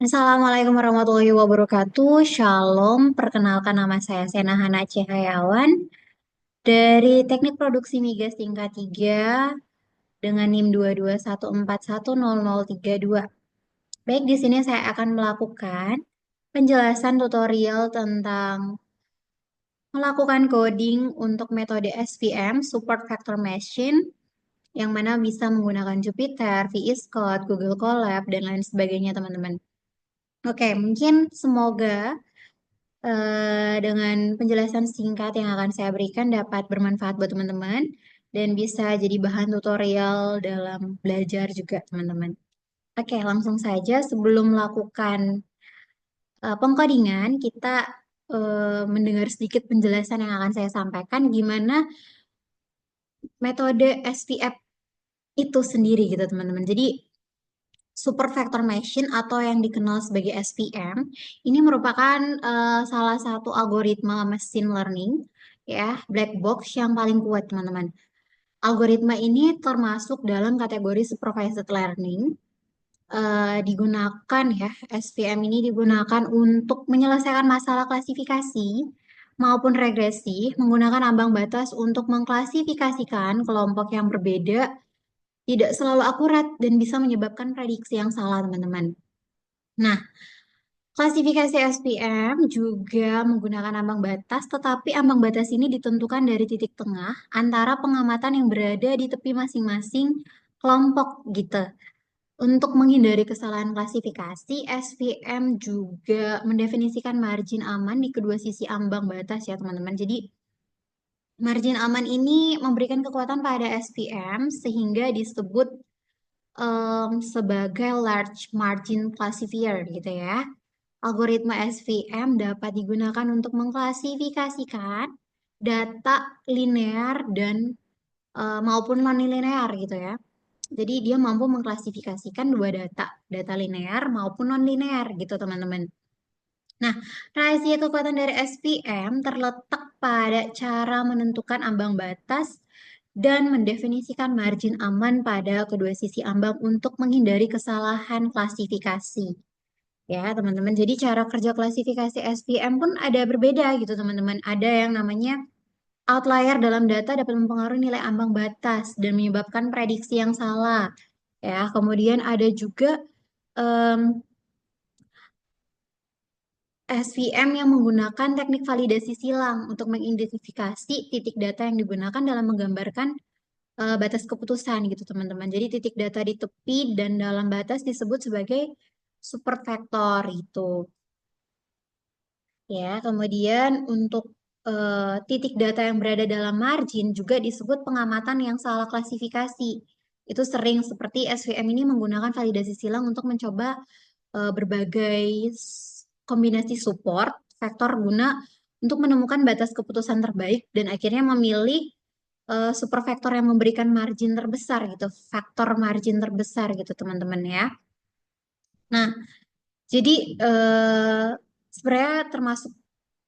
Assalamualaikum warahmatullahi wabarakatuh. Shalom, perkenalkan nama saya Sena Hana Cehayawan dari Teknik Produksi Migas tingkat 3 dengan NIM 221410032. Baik, di sini saya akan melakukan penjelasan tutorial tentang melakukan coding untuk metode SVM, Support Vector Machine, yang mana bisa menggunakan Jupyter, VS Code, Google Colab, dan lain sebagainya, teman-teman. Oke, mungkin semoga dengan penjelasan singkat yang akan saya berikan dapat bermanfaat buat teman-teman dan bisa jadi bahan tutorial dalam belajar juga teman-teman. Oke, langsung saja sebelum melakukan pengkodingan, kita mendengar sedikit penjelasan yang akan saya sampaikan gimana metode SVF itu sendiri gitu teman-teman. Jadi Super Vector Machine atau yang dikenal sebagai SVM ini merupakan salah satu algoritma machine learning ya, black box yang paling kuat teman-teman. Algoritma ini termasuk dalam kategori supervised learning. Digunakan ya, SVM ini digunakan untuk menyelesaikan masalah klasifikasi maupun regresi menggunakan ambang batas untuk mengklasifikasikan kelompok yang berbeda tidak selalu akurat dan bisa menyebabkan prediksi yang salah teman-teman. Nah, klasifikasi SPM juga menggunakan ambang batas, tetapi ambang batas ini ditentukan dari titik tengah antara pengamatan yang berada di tepi masing-masing kelompok gitu. Untuk menghindari kesalahan klasifikasi, SVM juga mendefinisikan margin aman di kedua sisi ambang batas ya teman-teman. Jadi margin aman ini memberikan kekuatan pada SVM sehingga disebut sebagai large margin classifier gitu ya. Algoritma SVM dapat digunakan untuk mengklasifikasikan data linear dan maupun non-linear gitu ya. Jadi dia mampu mengklasifikasikan dua data, data linear maupun non-linear gitu teman-teman. Nah, rahasia kekuatan dari SVM terletak pada cara menentukan ambang batas dan mendefinisikan margin aman pada kedua sisi ambang untuk menghindari kesalahan klasifikasi. Ya, teman-teman. Jadi cara kerja klasifikasi SVM pun ada berbeda gitu, teman-teman. Ada yang namanya outlier dalam data dapat mempengaruhi nilai ambang batas dan menyebabkan prediksi yang salah. Ya, kemudian ada juga em, SVM yang menggunakan teknik validasi silang untuk mengidentifikasi titik data yang digunakan dalam menggambarkan batas keputusan gitu, teman-teman. Jadi titik data di tepi dan dalam batas disebut sebagai super vector itu. Ya, kemudian untuk titik data yang berada dalam margin juga disebut pengamatan yang salah klasifikasi. Itu sering seperti SVM ini menggunakan validasi silang untuk mencoba berbagai kombinasi support vektor guna untuk menemukan batas keputusan terbaik dan akhirnya memilih super vektor yang memberikan margin terbesar gitu, faktor margin terbesar gitu teman-teman ya. Nah, jadi sebenarnya termasuk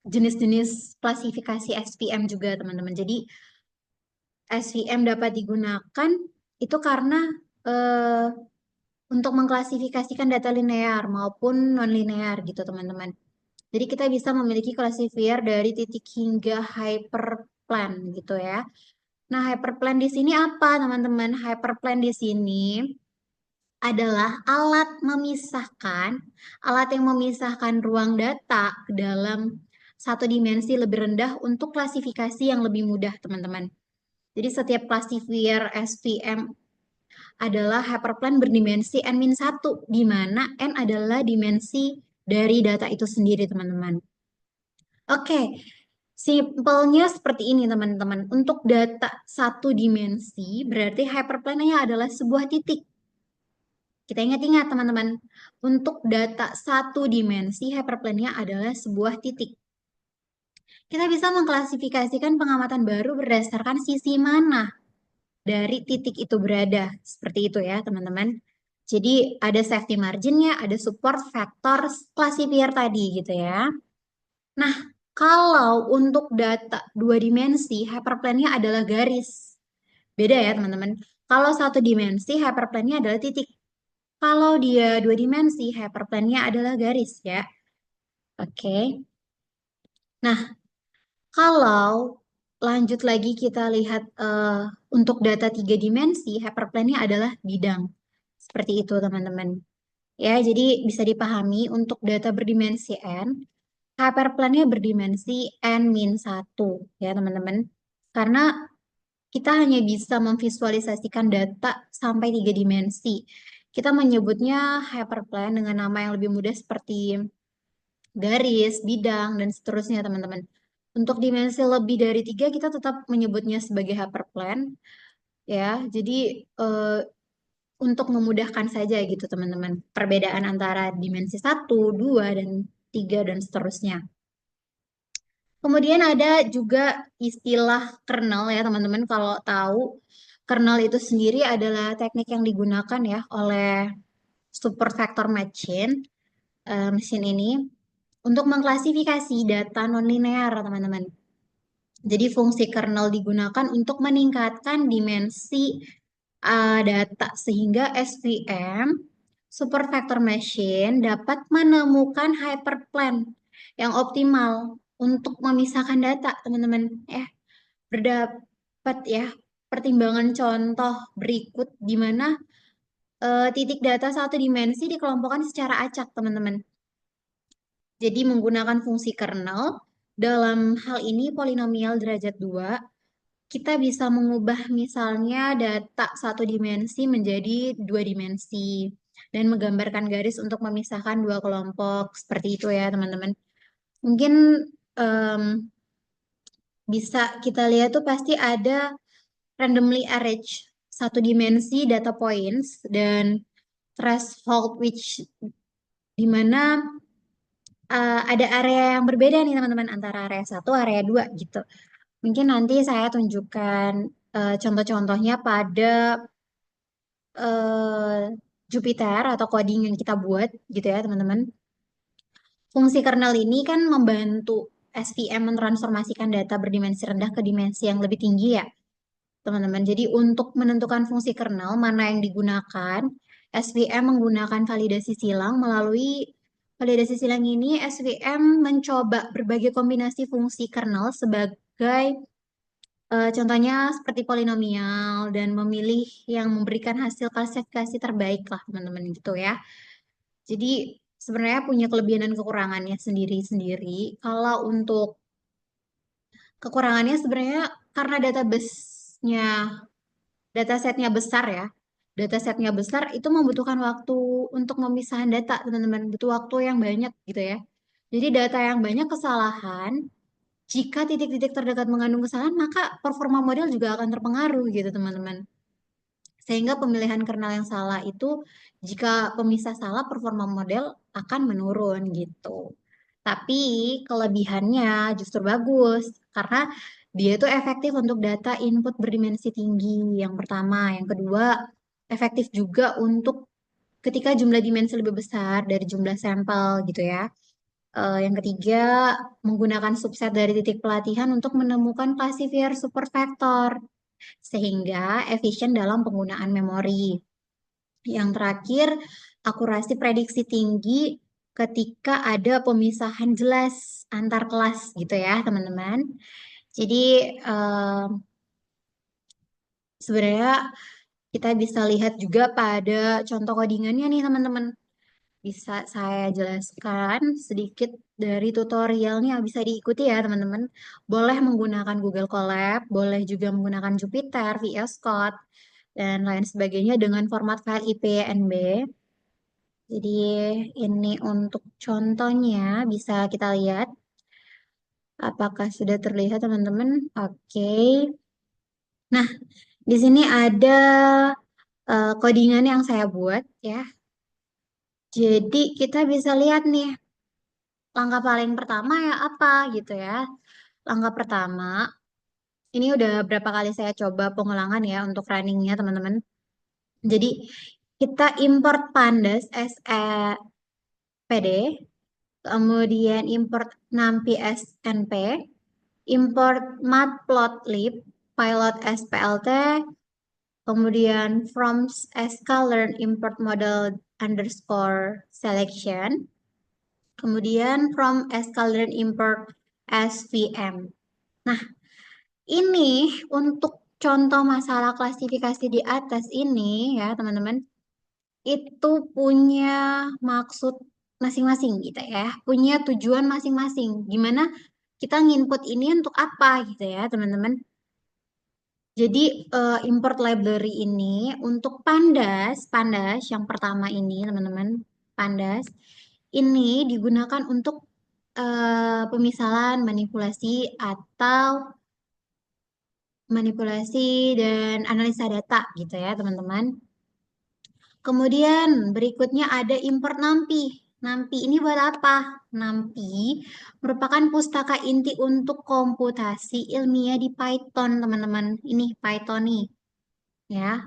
jenis-jenis klasifikasi SVM juga teman-teman. Jadi SVM dapat digunakan itu karena eh, untuk mengklasifikasikan data linear maupun non-linear gitu teman-teman. Jadi kita bisa memiliki klasifier dari titik hingga hyperplane gitu ya. Nah, hyperplane di sini apa teman-teman? Hyperplane di sini adalah alat yang memisahkan ruang data ke dalam satu dimensi lebih rendah untuk klasifikasi yang lebih mudah, teman-teman. Jadi setiap klasifier SVM adalah hyperplane berdimensi n-1, di mana n adalah dimensi dari data itu sendiri, teman-teman. Oke, simpelnya seperti ini, teman-teman. Untuk data satu dimensi, berarti hyperplane-nya adalah sebuah titik. Kita ingat-ingat teman-teman, untuk data satu dimensi hyperplane-nya adalah sebuah titik. Kita bisa mengklasifikasikan pengamatan baru berdasarkan sisi mana dari titik itu berada. Seperti itu ya teman-teman. Jadi ada safety margin-nya, ada support factor classifier tadi gitu ya. Nah, kalau untuk data dua dimensi, hyperplane-nya adalah garis. Beda ya teman-teman. Kalau satu dimensi, hyperplane-nya adalah titik. Kalau dia dua dimensi, hyperplane-nya adalah garis ya. Oke. Nah, kalau lanjut lagi kita lihat untuk data tiga dimensi, hyperplane-nya adalah bidang. Seperti itu, teman-teman. Ya, jadi bisa dipahami untuk data berdimensi n, hyperplane-nya berdimensi n-1 ya, teman-teman. Karena kita hanya bisa memvisualisasikan data sampai tiga dimensi. Kita menyebutnya hyperplane dengan nama yang lebih mudah seperti garis, bidang, dan seterusnya, teman-teman. Untuk dimensi lebih dari tiga, kita tetap menyebutnya sebagai hyperplane, ya. Jadi, eh, untuk memudahkan saja gitu, teman-teman. Perbedaan antara dimensi satu, dua, dan tiga, dan seterusnya. Kemudian ada juga istilah kernel ya, teman-teman. Kalau tahu, kernel itu sendiri adalah teknik yang digunakan ya oleh super vector machine, mesin ini, untuk mengklasifikasi data nonlinear, teman-teman. Jadi fungsi kernel digunakan untuk meningkatkan dimensi data sehingga SVM super vector machine dapat menemukan hyperplane yang optimal untuk memisahkan data, teman-teman. Berdapat ya pertimbangan contoh berikut di mana titik data satu dimensi dikelompokkan secara acak, teman-teman. Jadi menggunakan fungsi kernel, dalam hal ini polinomial derajat 2, kita bisa mengubah misalnya data satu dimensi menjadi dua dimensi dan menggambarkan garis untuk memisahkan dua kelompok. Seperti itu ya, teman-teman. Mungkin em, bisa kita lihat tuh pasti ada randomly arranged satu dimensi data points dan threshold which di mana ada area yang berbeda nih, teman-teman, antara area satu area 2 gitu. Mungkin nanti saya tunjukkan contoh-contohnya pada eh, Jupyter atau coding yang kita buat gitu ya, teman-teman. Fungsi kernel ini kan membantu SVM mentransformasikan data berdimensi rendah ke dimensi yang lebih tinggi ya, teman-teman. Jadi untuk menentukan fungsi kernel mana yang digunakan, SVM menggunakan validasi silang. Melalui validasi silang ini, SVM mencoba berbagai kombinasi fungsi kernel sebagai contohnya seperti polinomial dan memilih yang memberikan hasil klasifikasi terbaik lah, teman-teman, gitu ya. Jadi sebenarnya punya kelebihan dan kekurangannya sendiri-sendiri. Kalau untuk kekurangannya sebenarnya karena database-nya, datasetnya besar ya. Datasetnya besar itu membutuhkan waktu untuk memisahan data, teman-teman. Butuh waktu yang banyak gitu ya. Jadi data yang banyak kesalahan, jika titik-titik terdekat mengandung kesalahan, maka performa model juga akan terpengaruh gitu, teman-teman. Sehingga pemilihan kernel yang salah itu, jika pemisah salah, performa model akan menurun gitu. Tapi kelebihannya justru bagus, karena dia itu efektif untuk data input berdimensi tinggi, yang pertama. Yang kedua, efektif juga untuk ketika jumlah dimensi lebih besar dari jumlah sampel gitu ya. Yang ketiga, menggunakan subset dari titik pelatihan untuk menemukan klasifier supervektor sehingga efisien dalam penggunaan memori. Yang terakhir, akurasi prediksi tinggi ketika ada pemisahan jelas antar kelas gitu ya, teman-teman. Jadi eh, sebenarnya kita bisa lihat juga pada contoh codingannya nih, teman-teman. Bisa saya jelaskan sedikit dari tutorialnya, bisa diikuti ya, teman-teman. Boleh menggunakan Google Colab, boleh juga menggunakan Jupyter, VS Code, dan lain sebagainya dengan format file IPNB. Jadi ini untuk contohnya bisa kita lihat. Apakah sudah terlihat, teman-teman? Oke. Nah, di sini ada codingan yang saya buat ya. Jadi kita bisa lihat nih, langkah paling pertama ya apa gitu ya. Langkah pertama, ini udah berapa kali saya coba pengulangan ya untuk runningnya, teman-teman. Jadi kita import pandas SPD, kemudian import numpy snp, import matplotlib, pilot SPLT, Kemudian from sklearn import model underscore selection. Kemudian from sklearn import svm. Nah, ini untuk contoh masalah klasifikasi di atas ini ya teman-teman, itu punya maksud masing-masing gitu ya, punya tujuan masing-masing. Gimana kita nginput ini untuk apa gitu ya teman-teman. Jadi import library ini untuk pandas, pandas yang pertama ini teman-teman, pandas ini digunakan untuk pemisalan, manipulasi dan analisa data gitu ya teman-teman. Kemudian berikutnya ada import NumPy. NumPy ini buat apa? NumPy merupakan pustaka inti untuk komputasi ilmiah di Python teman-teman. Ini Python nih ya.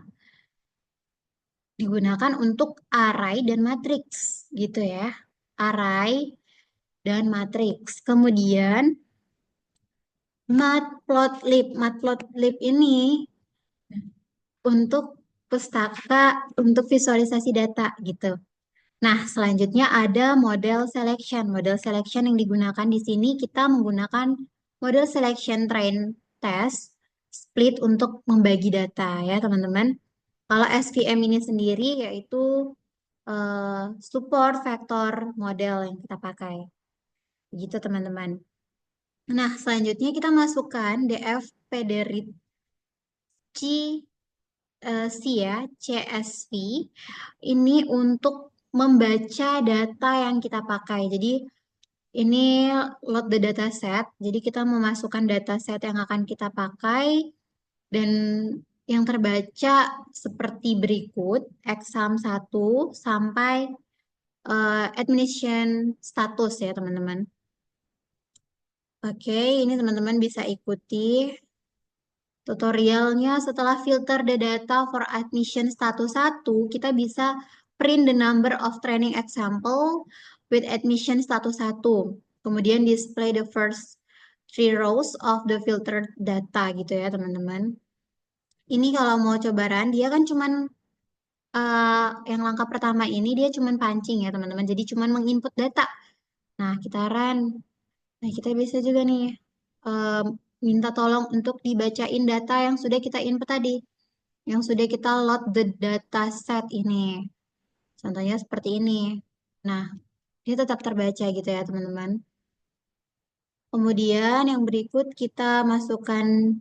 Digunakan untuk array dan matriks gitu ya. Array dan matriks. Kemudian matplotlib. Matplotlib ini untuk pustaka untuk visualisasi data gitu. Nah, selanjutnya ada model selection. Model selection yang digunakan di sini kita menggunakan model selection train test split untuk membagi data ya, teman-teman. Kalau SVM ini sendiri yaitu support vektor model yang kita pakai. Begitu, teman-teman. Nah, selanjutnya kita masukkan df pdrich ya, CSV ini untuk membaca data yang kita pakai. Jadi ini load the dataset. Jadi kita memasukkan dataset yang akan kita pakai dan yang terbaca seperti berikut, exam 1 sampai admission status ya teman-teman. Oke, ini teman-teman bisa ikuti tutorialnya. Setelah filter the data for admission status 1, kita bisa print the number of training example with admission status 1. Kemudian display the first 3 rows of the filtered data gitu ya teman-teman. Ini kalau mau coba run, dia kan cuman yang langkah pertama ini dia cuman pancing ya teman-teman. Jadi cuman menginput data. Nah, kita run. Nah, kita bisa juga nih minta tolong untuk dibacain data yang sudah kita input tadi, yang sudah kita load the data set ini. Contohnya seperti ini. Nah, dia tetap terbaca gitu ya teman-teman. Kemudian yang berikut kita masukkan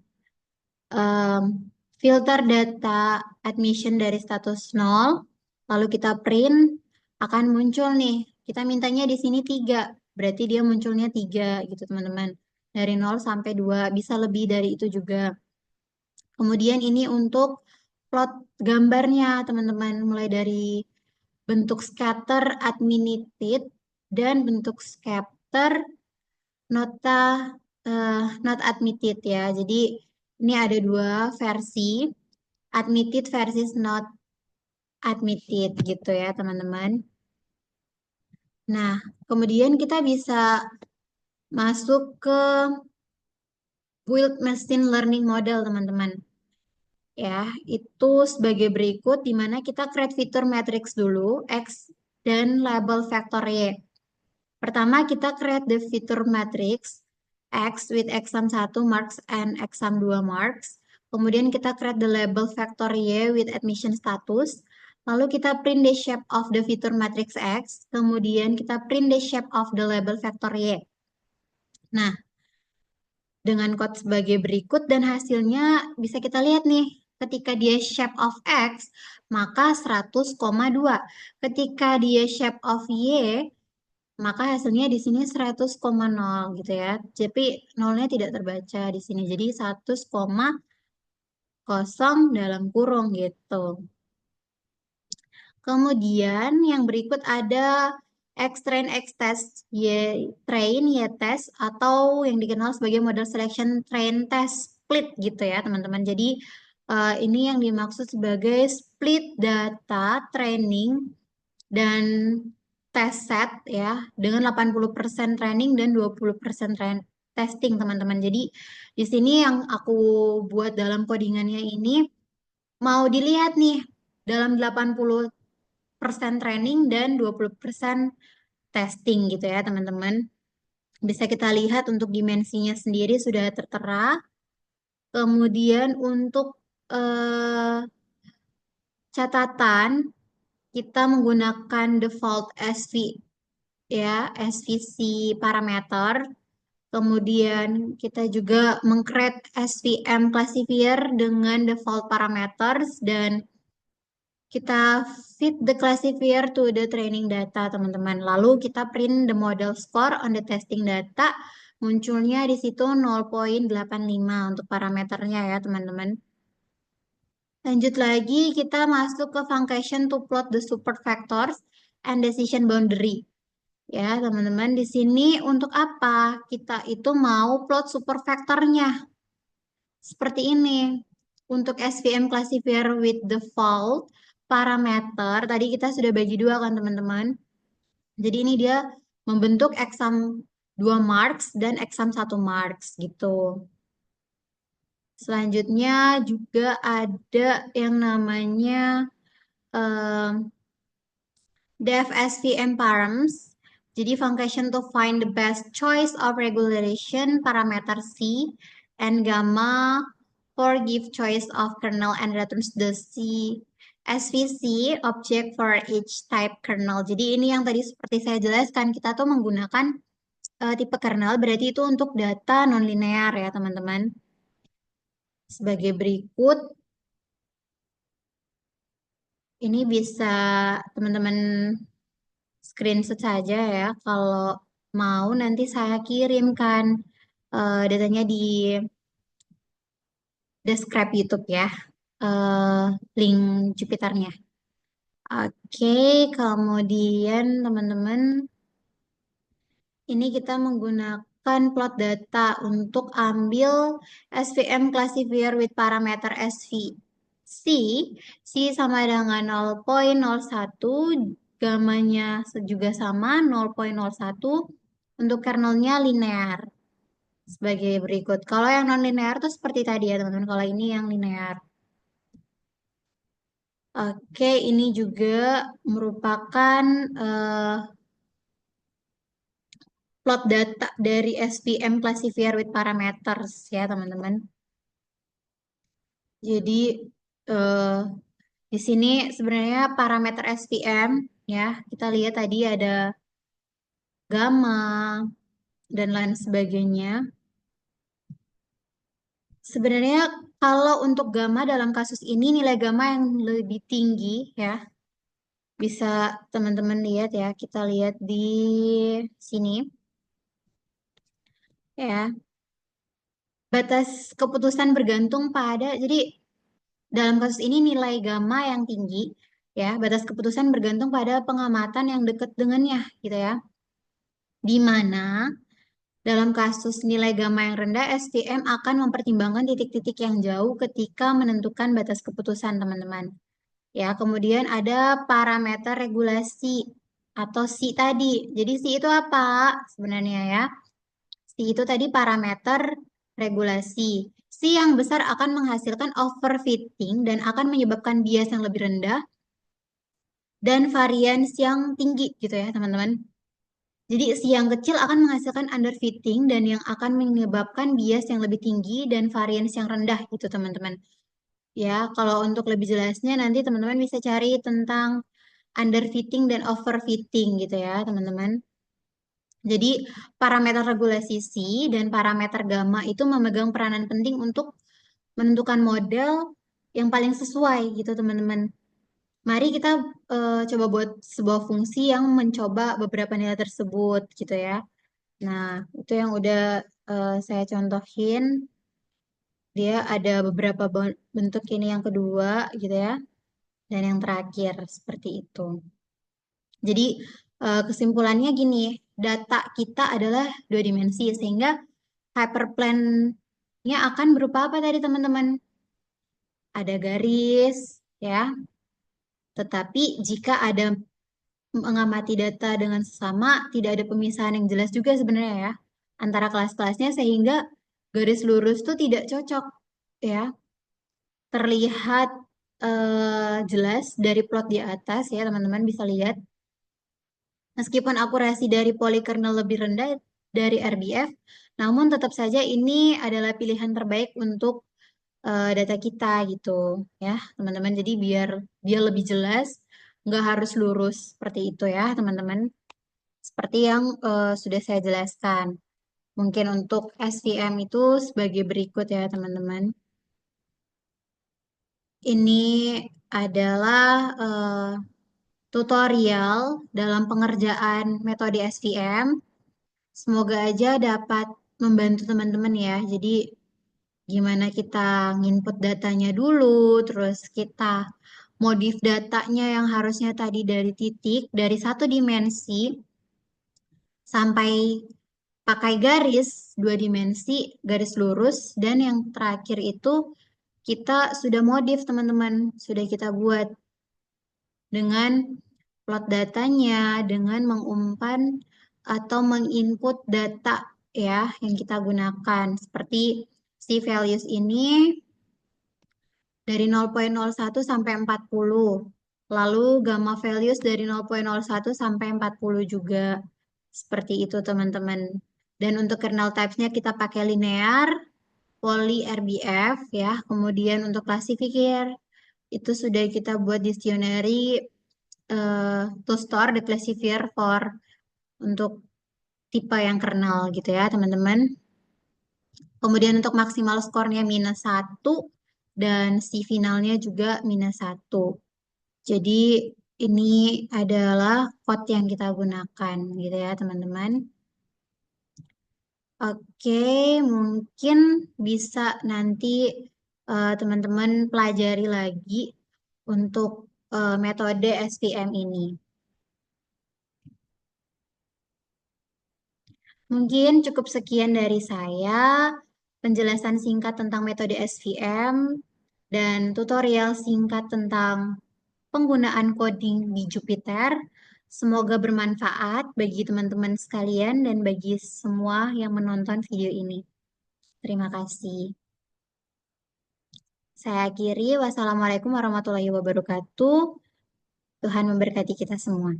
filter data admission dari status 0, lalu kita print, akan muncul nih. Kita mintanya di sini 3, berarti dia munculnya 3 gitu teman-teman. Dari 0 sampai 2, bisa lebih dari itu juga. Kemudian ini untuk plot gambarnya teman-teman, mulai dari bentuk scatter admitted dan bentuk scatter nota not admitted ya. Jadi ini ada 2 versi, admitted versus not admitted gitu ya teman-teman. Nah, kemudian kita bisa masuk ke build machine learning model teman-teman. Ya, itu sebagai berikut, di mana kita create fitur matrix dulu, X dan label vektor Y. Pertama, kita create the fitur matrix X with exam 1 marks and exam 2 marks. Kemudian kita create the label vektor Y with admission status. Lalu kita print the shape of the fitur matrix X. Kemudian kita print the shape of the label vektor Y. Nah, dengan code sebagai berikut dan hasilnya bisa kita lihat nih. Ketika dia shape of X, maka 100,2. Ketika dia shape of Y, maka hasilnya di sini 100,0 gitu ya. Tapi nolnya tidak terbaca di sini. Jadi 100,0 dalam kurung gitu. Kemudian yang berikut ada X-train, X-test, Y-train, Y-test, atau yang dikenal sebagai model selection train test split gitu ya teman-teman. Jadi ini yang dimaksud sebagai split data training dan test set ya dengan 80% training dan 20% testing teman-teman. Jadi di sini yang aku buat dalam codingannya ini mau dilihat nih dalam 80% training dan 20% testing gitu ya teman-teman. Bisa kita lihat untuk dimensinya sendiri sudah tertera. Kemudian untuk eh, catatan, kita menggunakan default SV ya, SVC parameter. Kemudian kita juga meng-create SVM classifier dengan default parameters dan kita feed the classifier to the training data, teman-teman. Lalu kita print the model score on the testing data. Munculnya di situ 0,85 untuk parameternya ya, teman-teman. Lanjut lagi, kita masuk ke function to plot the support factors and decision boundary. Ya, teman-teman, di sini untuk apa? Kita itu mau plot super faktornya. Seperti ini. Untuk SVM classifier with default parameter, tadi kita sudah bagi dua kan, teman-teman. Jadi ini dia membentuk exam 2 marks dan exam 1 marks gitu. Selanjutnya juga ada yang namanya DFSVM params. Jadi function to find the best choice of regulation parameter C and gamma for give choice of kernel and returns the C SVC object for each type kernel. Jadi ini yang tadi seperti saya jelaskan, kita tuh menggunakan tipe kernel, berarti itu untuk data non-linear ya teman-teman. Sebagai berikut, ini bisa teman-teman screenshot saja ya. Kalau mau nanti saya kirimkan datanya di describe YouTube ya. Link Jupiternya. Oke, kemudian teman-teman, ini kita menggunakan plot data untuk ambil SVM classifier with parameter SVC. C sama dengan 0,01, gamanya juga sama 0,01, untuk kernelnya linear. Sebagai berikut. Kalau yang non-linear itu seperti tadi ya teman-teman. Kalau ini yang linear. Oke, ini juga merupakan plot data dari SVM classifier with parameters ya teman-teman. Jadi eh, di sini sebenarnya parameter SVM ya, kita lihat tadi ada gamma dan lain sebagainya. Sebenarnya kalau untuk gamma dalam kasus ini nilai gamma yang lebih tinggi ya, bisa teman-teman lihat ya, kita lihat di sini ya. Batas keputusan bergantung pada, jadi dalam kasus ini nilai gamma yang tinggi ya, batas keputusan bergantung pada pengamatan yang dekat dengannya gitu ya. Di mana dalam kasus nilai gamma yang rendah, SVM akan mempertimbangkan titik-titik yang jauh ketika menentukan batas keputusan, teman-teman. Ya, kemudian ada parameter regulasi atau C tadi. Jadi C itu apa sebenarnya ya? C itu tadi parameter regulasi. C yang besar akan menghasilkan overfitting dan akan menyebabkan bias yang lebih rendah dan varians yang tinggi gitu ya, teman-teman. Jadi si yang kecil akan menghasilkan underfitting dan yang akan menyebabkan bias yang lebih tinggi dan varians yang rendah gitu, teman-teman. Ya, kalau untuk lebih jelasnya nanti teman-teman bisa cari tentang underfitting dan overfitting gitu ya, teman-teman. Jadi parameter regulasi C dan parameter gamma itu memegang peranan penting untuk menentukan model yang paling sesuai gitu, teman-teman. Mari kita coba buat sebuah fungsi yang mencoba beberapa nilai tersebut gitu ya. Nah, itu yang udah saya contohin. Dia ada beberapa bentuk ini yang kedua gitu ya. Dan yang terakhir seperti itu. Jadi kesimpulannya gini, data kita adalah dua dimensi sehingga hyperplane-nya akan berupa apa tadi teman-teman? Ada garis ya. Tetapi jika ada mengamati data dengan sesama, tidak ada pemisahan yang jelas juga sebenarnya ya antara kelas-kelasnya sehingga garis lurus itu tidak cocok ya. Terlihat jelas dari plot di atas ya teman-teman bisa lihat. Meskipun akurasi dari polykernel lebih rendah dari RBF, namun tetap saja ini adalah pilihan terbaik untuk data kita gitu ya teman-teman. Jadi biar dia lebih jelas, nggak harus lurus seperti itu ya teman-teman. Seperti yang sudah saya jelaskan. Mungkin untuk SVM itu sebagai berikut ya teman-teman. Ini adalah tutorial dalam pengerjaan metode SVM. Semoga aja dapat membantu teman-teman ya. Jadi gimana kita nginput datanya dulu, terus kita modif datanya yang harusnya tadi dari titik, dari satu dimensi, sampai pakai garis dua dimensi, garis lurus, dan yang terakhir itu kita sudah modif teman-teman, sudah kita buat dengan plot datanya, dengan mengumpan atau menginput data ya yang kita gunakan. Seperti si values ini dari 0,01 sampai 40. Lalu gamma values dari 0,01 sampai 40 juga. Seperti itu teman-teman. Dan untuk kernel types-nya kita pakai linear, poly RBF ya. Kemudian untuk classifier itu sudah kita buat dictionary to store the classifier for untuk tipe yang kernel gitu ya teman-teman. Kemudian untuk maksimal skornya -1 dan si finalnya juga -1. Jadi ini adalah code yang kita gunakan gitu ya teman-teman. Oke, mungkin bisa nanti teman-teman pelajari lagi untuk metode SVM ini. Mungkin cukup sekian dari saya, penjelasan singkat tentang metode SVM dan tutorial singkat tentang penggunaan coding di Jupyter. Semoga bermanfaat bagi teman-teman sekalian dan bagi semua yang menonton video ini. Terima kasih. Saya akhiri. Wassalamualaikum warahmatullahi wabarakatuh. Tuhan memberkati kita semua.